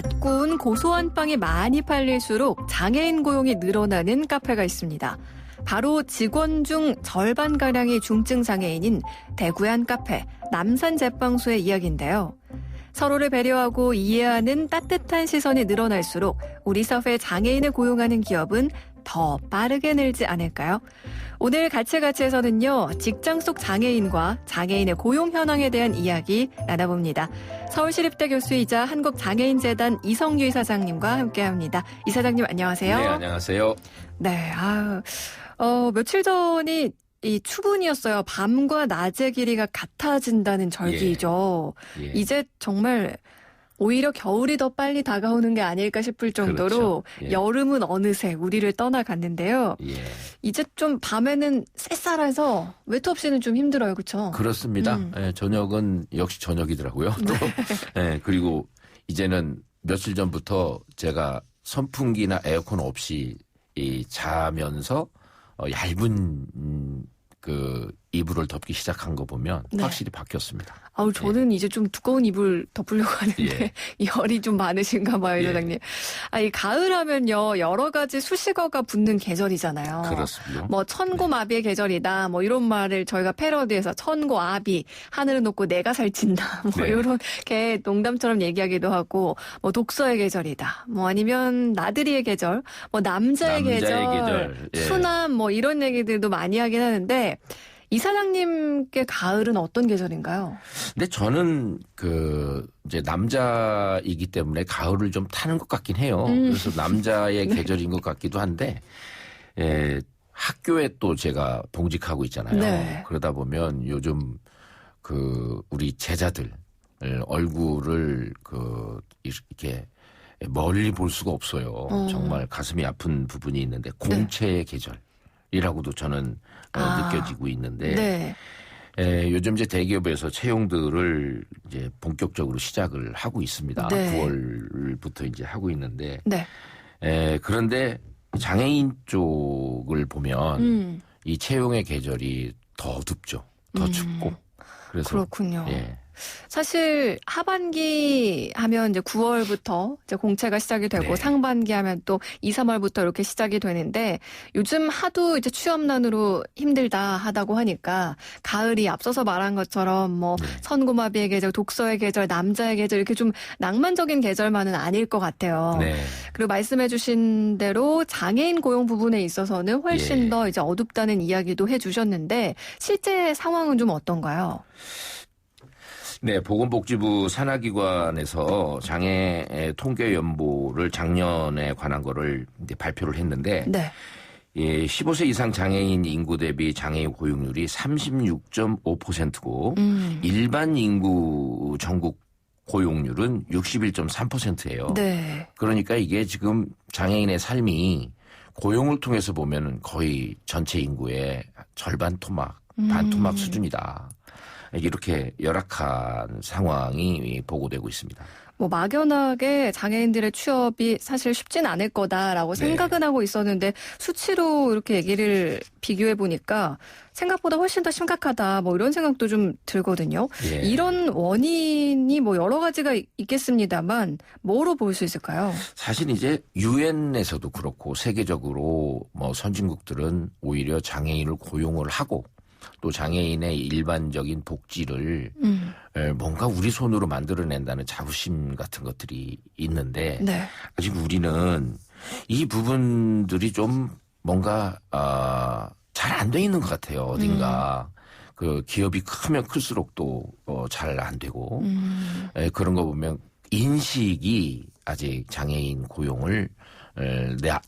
갓 구운 고소한 빵이 많이 팔릴수록 장애인 고용이 늘어나는 카페가 있습니다. 바로 직원 중 절반가량이 중증 장애인인 대구의 한 카페 남산제빵소의 이야기인데요. 서로를 배려하고 이해하는 따뜻한 시선이 늘어날수록 우리 사회에 장애인을 고용하는 기업은 더 빠르게 늘지 않을까요? 오늘 가치에서는요, 직장 속 장애인과 장애인의 고용 현황에 대한 이야기 나눠봅니다. 서울시립대 교수이자 한국장애인재단 이성유 이사장님과 함께합니다. 이사장님 안녕하세요. 네, 안녕하세요. 네, 며칠 전이 이 추분이었어요. 밤과 낮의 길이가 같아진다는 절기죠. 예. 이제 정말 오히려 겨울이 더 빨리 다가오는 게 아닐까 싶을 정도로 그렇죠. 예. 여름은 어느새 우리를 떠나갔는데요. 예. 이제 좀 밤에는 쌀쌀해서 외투 없이는 좀 힘들어요. 그렇죠? 그렇습니다. 예, 저녁은 역시 저녁이더라고요. 또. 예, 그리고 이제는 며칠 전부터 제가 선풍기나 에어컨 없이 자면서 얇은 그 이불을 덮기 시작한 거 보면 확실히 바뀌었습니다. 저는 이제 좀 두꺼운 이불 덮으려고 하는데 열이 좀 많으신가 봐요, 이사장님. 이 가을 하면요, 여러 가지 수식어가 붙는 계절이잖아요. 그렇습니다. 뭐 천고마비의 계절이다, 뭐 이런 말을 저희가 패러디해서 천고아비, 하늘을 놓고 내가 살찐다, 뭐 이렇게 농담처럼 얘기하기도 하고, 뭐 독서의 계절이다, 뭐 아니면 나들이의 계절, 뭐 남자의 계절, 수남, 뭐 이런 얘기들도 많이 하긴 하는데, 이사장님께 가을은 어떤 계절인가요? 근데 저는 이제 남자이기 때문에 가을을 좀 타는 것 같긴 해요. 그래서 남자의 계절인 것 같기도 한데, 학교에 또 제가 봉직하고 있잖아요. 네. 그러다 보면 요즘 우리 제자들 얼굴을 이렇게 멀리 볼 수가 없어요. 정말 가슴이 아픈 부분이 있는데, 공채의 계절이라고도 저는 느껴지고 있는데, 요즘 이제 대기업에서 채용들을 이제 본격적으로 시작을 하고 있습니다. 9월부터 이제 하고 있는데, 그런데 장애인 쪽을 보면 이 채용의 계절이 더 어둡죠. 더 춥고. 그래서 그렇군요. 사실 하반기 하면 이제 9월부터 이제 공채가 시작이 되고 상반기 하면 또 2, 3월부터 이렇게 시작이 되는데 요즘 하도 이제 취업난으로 힘들다 하다고 하니까 가을이 앞서서 말한 것처럼 뭐 선고마비의 계절, 독서의 계절, 남자의 계절 이렇게 좀 낭만적인 계절만은 아닐 것 같아요. 그리고 말씀해주신 대로 장애인 고용 부분에 있어서는 훨씬 더 이제 어둡다는 이야기도 해주셨는데 실제 상황은 좀 어떤가요? 네, 보건복지부 산하기관에서 장애 통계 연보를 작년에 관한 거를 이제 발표를 했는데, 15세 이상 장애인 인구 대비 장애인 고용률이 36.5%고, 일반 인구 전국 고용률은 61.3%예요. 그러니까 이게 지금 장애인의 삶이 고용을 통해서 보면 거의 전체 인구의 절반 토막, 반 토막 수준이다. 이렇게 열악한 상황이 보고되고 있습니다. 뭐 막연하게 장애인들의 취업이 사실 쉽진 않을 거다라고 생각은 하고 있었는데 수치로 이렇게 얘기를 비교해 보니까 생각보다 훨씬 더 심각하다 뭐 이런 생각도 좀 들거든요. 이런 원인이 뭐 여러 가지가 있겠습니다만 뭐로 볼 수 있을까요? 사실 이제 유엔에서도 그렇고 세계적으로 뭐 선진국들은 오히려 장애인을 고용을 하고 또 장애인의 일반적인 복지를 뭔가 우리 손으로 만들어낸다는 자부심 같은 것들이 있는데 아직 우리는 이 부분들이 좀 뭔가 잘 안 돼 있는 것 같아요. 어딘가 그 기업이 크면 클수록 또 잘 안 되고 그런 거 보면 인식이 아직 장애인 고용을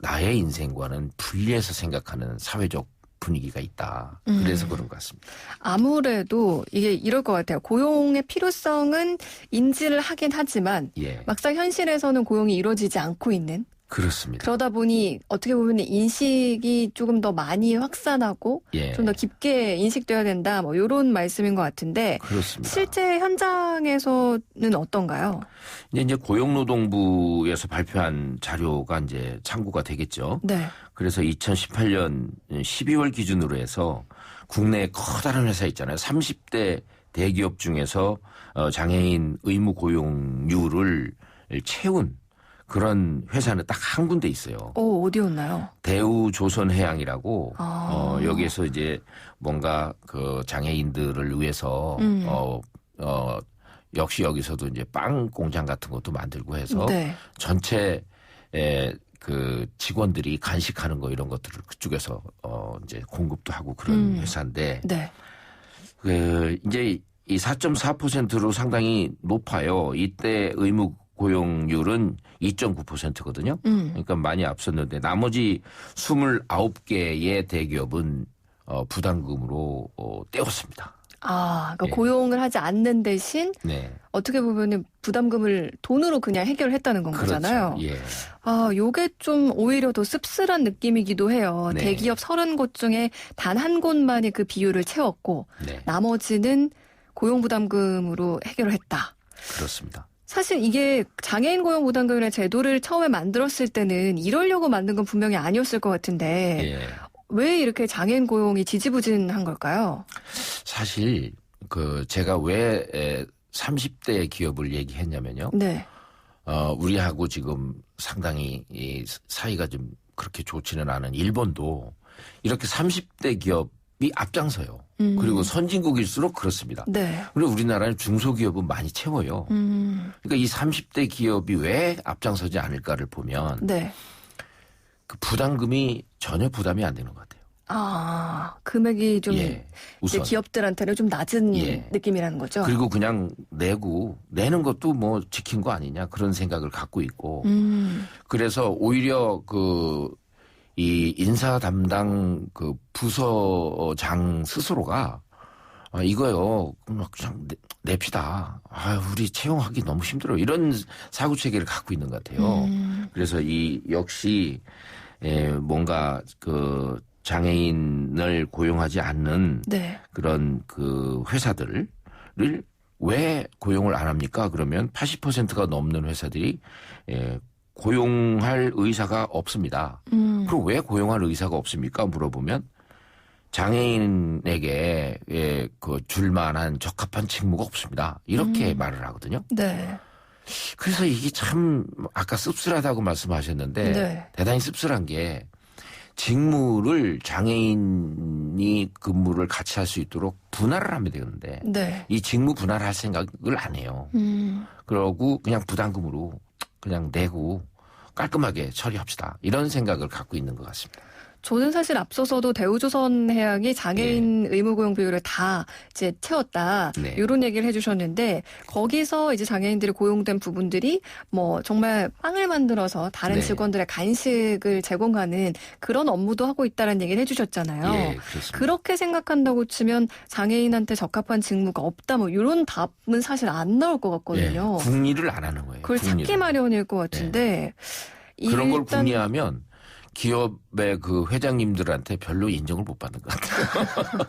나의 인생과는 분리해서 생각하는 사회적 분위기가 있다. 그래서 그런 것 같습니다. 아무래도 이게 이럴 것 같아요. 고용의 필요성은 인지를 하긴 하지만 막상 현실에서는 고용이 이루어지지 않고 있는. 그렇습니다. 그러다 보니 어떻게 보면 인식이 조금 더 많이 확산하고 좀 더 깊게 인식돼야 된다. 뭐 이런 말씀인 것 같은데 그렇습니다. 실제 현장에서는 어떤가요? 이제 고용노동부에서 발표한 자료가 이제 참고가 되겠죠. 그래서 2018년 12월 기준으로 해서 국내 커다란 회사 있잖아요. 30대 대기업 중에서 장애인 의무 고용률을 채운 그런 회사는 딱 한 군데 있어요. 어디였나요? 대우조선해양이라고 여기에서 이제 뭔가 그 장애인들을 위해서 역시 여기서도 이제 빵 공장 같은 것도 만들고 해서 네. 전체 그 직원들이 간식하는 거 이런 것들을 그쪽에서 이제 공급도 하고 그런 회사인데 네. 그 이제 이 4.4%로 상당히 높아요. 이때 의무 고용률은 2.9%거든요. 그러니까 많이 앞섰는데 나머지 29개의 대기업은 부담금으로 떼었습니다. 그러니까 예. 고용을 하지 않는 대신 네. 어떻게 보면은 부담금을 돈으로 그냥 해결했다는 건 거잖아요. 그렇죠. 예. 요게 좀 오히려 더 씁쓸한 느낌이기도 해요. 네. 대기업 30곳 중에 단 한 곳만이 그 비율을 채웠고 네. 나머지는 고용부담금으로 해결을 했다. 그렇습니다. 사실 이게 장애인 고용부담금이라는 제도를 처음에 만들었을 때는 이러려고 만든 건 분명히 아니었을 것 같은데 예. 왜 이렇게 장애인 고용이 지지부진한 걸까요? 사실 그 제가 왜 30대 기업을 얘기했냐면요. 네. 우리하고 지금 상당히 이 사이가 좀 그렇게 좋지는 않은 일본도 이렇게 30대 기업이 앞장서요. 그리고 선진국일수록 그렇습니다. 네. 그리고 우리나라는 중소기업은 많이 채워요. 그러니까 이 30대 기업이 왜 앞장서지 않을까를 보면 네. 그 부담금이 전혀 부담이 안 되는 것 같아요. 금액이 좀 예, 이제 우선. 기업들한테는 좀 낮은 예. 느낌이라는 거죠. 그리고 그냥 내는 것도 뭐 지킨 거 아니냐 그런 생각을 갖고 있고 그래서 오히려 이 인사 담당 그 부서장 스스로가 이거요 그냥 냅시다. 우리 채용하기 너무 힘들어. 이런 사고 체계를 갖고 있는 것 같아요. 그래서 역시 뭔가 그 장애인을 고용하지 않는 네. 그런 그 회사들을 왜 고용을 안 합니까? 그러면 80%가 넘는 회사들이 고용할 의사가 없습니다. 그럼 왜 고용할 의사가 없습니까? 물어보면 장애인에게 그 줄만한 적합한 직무가 없습니다. 이렇게 말을 하거든요. 네. 그래서 이게 참 아까 씁쓸하다고 말씀하셨는데 네. 대단히 씁쓸한 게 직무를 장애인이 근무를 같이 할 수 있도록 분할을 하면 되는데 네. 이 직무 분할할 생각을 안 해요. 그러고 그냥 부담금으로 그냥 내고 깔끔하게 처리합시다. 이런 생각을 갖고 있는 것 같습니다. 저는 사실 앞서서도 대우조선해양이 장애인 의무고용 비율을 다 이제 채웠다. 네. 이런 얘기를 해주셨는데 거기서 이제 장애인들이 고용된 부분들이 뭐 정말 빵을 만들어서 다른 네. 직원들의 간식을 제공하는 그런 업무도 하고 있다는 얘기를 해주셨잖아요. 예, 그렇습니다. 그렇게 생각한다고 치면 장애인한테 적합한 직무가 없다. 뭐 이런 답은 사실 안 나올 것 같거든요. 예, 궁리를 안 하는 거예요. 그걸 궁리를. 찾기 마련일 것 같은데 그런 걸 일단 궁리하면 기업의 그 회장님들한테 별로 인정을 못 받는 것 같아요.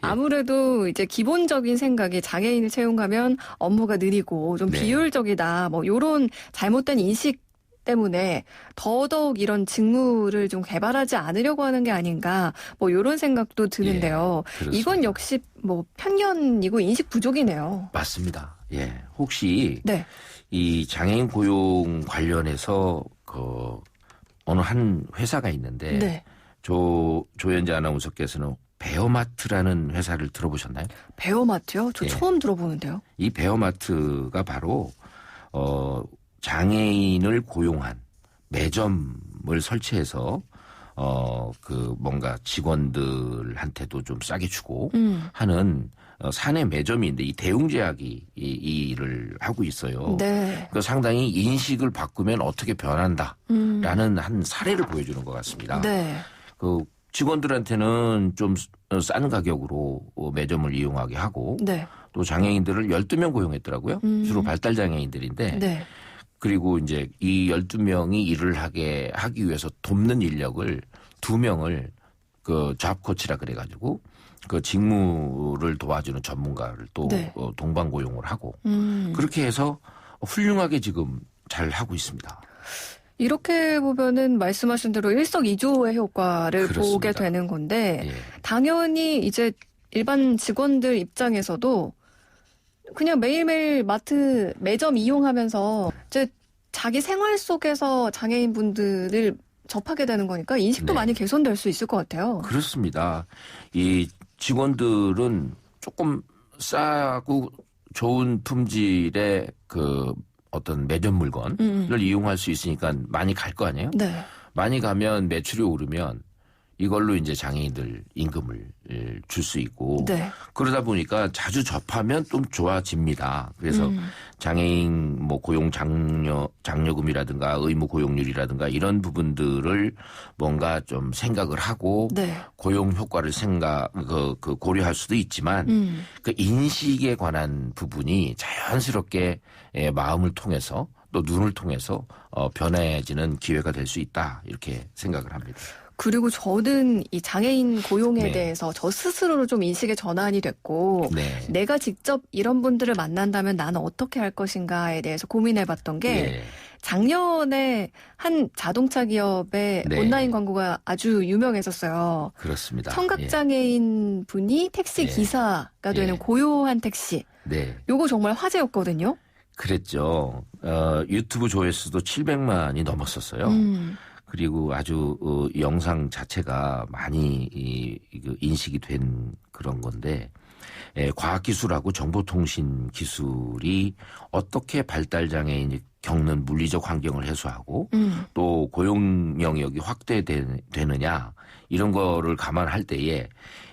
아무래도 이제 기본적인 생각이 장애인을 채용하면 업무가 느리고 좀 네. 비효율적이다. 뭐 이런 잘못된 인식 때문에 더더욱 이런 직무를 좀 개발하지 않으려고 하는 게 아닌가. 뭐 이런 생각도 드는데요. 그렇습니다. 이건 역시 뭐 편견이고 인식 부족이네요. 맞습니다. 예. 혹시 네. 이 장애인 고용 관련해서 어느 한 회사가 있는데 네. 조연재 아나운서께서는 베어마트라는 회사를 들어보셨나요? 베어마트요? 저 예. 처음 들어보는데요. 이 베어마트가 바로 장애인을 고용한 매점을 설치해서 뭔가 직원들한테도 좀 싸게 주고 하는 사내 매점이 있는데 이 대웅제약이 이 일을 하고 있어요. 네. 그 상당히 인식을 바꾸면 어떻게 변한다라는 한 사례를 보여주는 것 같습니다. 네. 그 직원들한테는 좀 싼 가격으로 매점을 이용하게 하고 네. 또 장애인들을 12명 고용했더라고요. 주로 발달 장애인들인데 네. 그리고 이제 이 12명이 일을 하기 위해서 돕는 인력을 2명을 그 잡코치라 그래가지고 그 직무를 도와주는 전문가를 또 네. 동반 고용을 하고 그렇게 해서 훌륭하게 지금 잘 하고 있습니다. 이렇게 보면은 말씀하신 대로 일석이조의 효과를 그렇습니다. 보게 되는 건데 예. 당연히 이제 일반 직원들 입장에서도 그냥 매일매일 마트 매점 이용하면서 이제 자기 생활 속에서 장애인분들을 접하게 되는 거니까 인식도 네. 많이 개선될 수 있을 것 같아요. 그렇습니다. 이 직원들은 조금 싸고 좋은 품질의 그 어떤 매점 물건을 이용할 수 있으니까 많이 갈 거 아니에요? 네. 많이 가면 매출이 오르면 이걸로 이제 장애인들 임금을 줄 수 있고 네. 그러다 보니까 자주 접하면 좀 좋아집니다. 그래서 장애인 뭐 고용 장려금이라든가 의무 고용률이라든가 이런 부분들을 뭔가 좀 생각을 하고 네. 고용 효과를 고려할 수도 있지만 그 인식에 관한 부분이 자연스럽게 마음을 통해서 또 눈을 통해서 변해지는 기회가 될 수 있다 이렇게 생각을 합니다. 그리고 저는 이 장애인 고용에 네. 대해서 저 스스로로 좀 인식의 전환이 됐고 네. 내가 직접 이런 분들을 만난다면 나는 어떻게 할 것인가에 대해서 고민해봤던 게 네. 작년에 한 자동차 기업의 네. 온라인 광고가 아주 유명했었어요. 그렇습니다. 청각장애인 분이 택시 예. 기사가 되는 예. 고요한 택시. 네. 요거 정말 화제였거든요. 그랬죠. 유튜브 조회수도 700만이 넘었었어요. 그리고 아주 영상 자체가 많이 인식이 된 그런 건데 과학기술하고 정보통신 기술이 어떻게 발달장애인이 겪는 물리적 환경을 해소하고 또 고용 영역이 확대되느냐 이런 거를 감안할 때에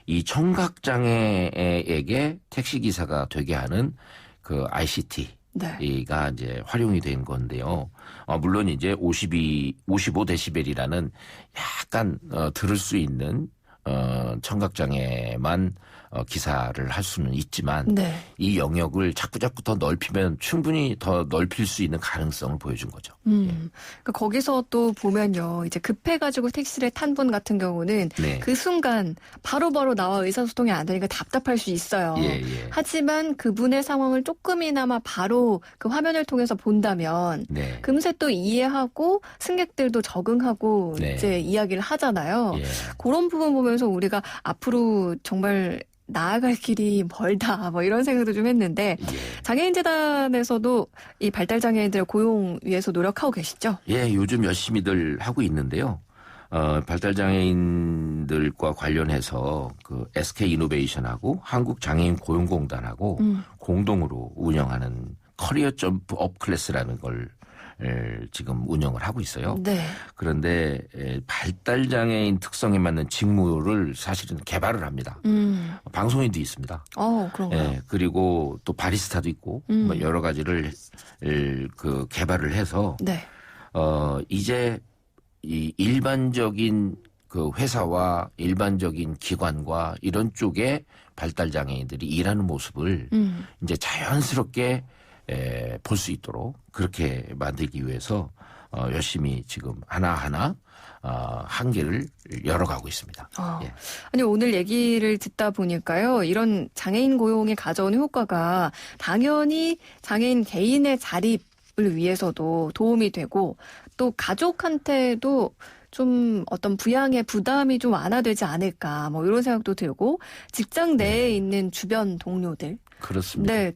이 청각장애에게 택시기사가 되게 하는 그 ICT 네. 가 이제 활용이 된 건데요. 물론 이제 55데시벨이라는 약간 들을 수 있는 청각장애만 기사를 할 수는 있지만 네. 이 영역을 자꾸 더 넓히면 충분히 더 넓힐 수 있는 가능성을 보여준 거죠. 그러니까 거기서 또 보면요. 이제 급해가지고 택시를 탄 분 같은 경우는 네. 그 순간 바로바로 나와 의사소통이 안 되니까 답답할 수 있어요. 예. 하지만 그분의 상황을 조금이나마 바로 그 화면을 통해서 본다면 네. 금세 또 이해하고 승객들도 적응하고 네. 이제 이야기를 하잖아요. 예. 그런 부분 보면서 우리가 앞으로 정말 나아갈 길이 멀다 뭐 이런 생각도 좀 했는데 예. 장애인재단에서도 이 발달장애인들의 고용 위해서 노력하고 계시죠? 예, 요즘 열심히들 하고 있는데요. 발달장애인들과 관련해서 그 SK이노베이션하고 한국장애인 고용공단하고 공동으로 운영하는 커리어 점프 업 클래스라는 걸 지금 운영을 하고 있어요. 네. 그런데 발달장애인 특성에 맞는 직무를 사실은 개발을 합니다. 방송인도 있습니다. 그런가요? 예, 그리고 또 바리스타도 있고 뭐 여러 가지를 그 개발을 해서 네. 이제 이 일반적인 그 회사와 일반적인 기관과 이런 쪽에 발달장애인들이 일하는 모습을 이제 자연스럽게 볼 수 있도록 그렇게 만들기 위해서 열심히 지금 하나하나 한계를 열어가고 있습니다. 예. 아니 오늘 얘기를 듣다 보니까요. 이런 장애인 고용이 가져오는 효과가 당연히 장애인 개인의 자립을 위해서도 도움이 되고 또 가족한테도 좀 어떤 부양의 부담이 좀 완화되지 않을까 뭐 이런 생각도 들고 직장 내에 있는 주변 동료들 그렇습니다. 네,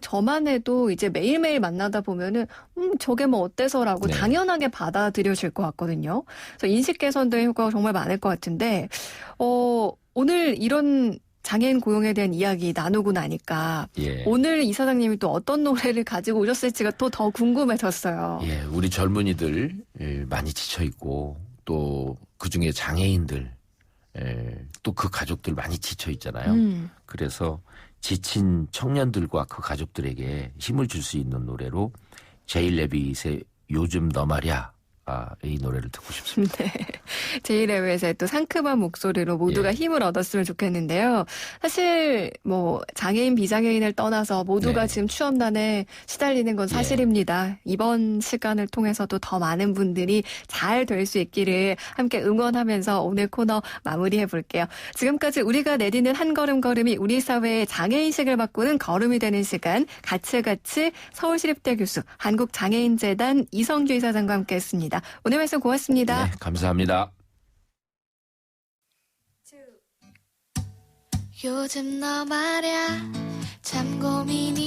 저만 해도 이제 매일매일 만나다 보면은, 저게 뭐 어때서라고 네. 당연하게 받아들여질 것 같거든요. 그래서 인식 개선된 효과가 정말 많을 것 같은데, 오늘 이런 장애인 고용에 대한 이야기 나누고 나니까, 예. 오늘 이사장님이 또 어떤 노래를 가지고 오셨을지가 또 더 궁금해졌어요. 예, 우리 젊은이들 많이 지쳐있고, 또 그 중에 장애인들, 또 그 가족들 많이 지쳐있잖아요. 그래서 지친 청년들과 그 가족들에게 힘을 줄 수 있는 노래로 제일 레빗의 요즘 너 말이야 이 노래를 듣고 싶습니다. 네. 제이레빗의 또 상큼한 목소리로 모두가 힘을 얻었으면 좋겠는데요. 사실 뭐 장애인 비장애인을 떠나서 모두가 네. 지금 취업난에 시달리는 건 사실입니다. 이번 시간을 통해서도 더 많은 분들이 잘 될 수 있기를 함께 응원하면서 오늘 코너 마무리해 볼게요. 지금까지 우리가 내디는 한 걸음걸음이 우리 사회의 장애인식을 바꾸는 걸음이 되는 시간 같이 서울시립대 교수 한국장애인재단 이성규 이사장과 함께했습니다. 오늘 말씀 고맙습니다. 네, 감사합니다. 요즘 너 말야 참 고민이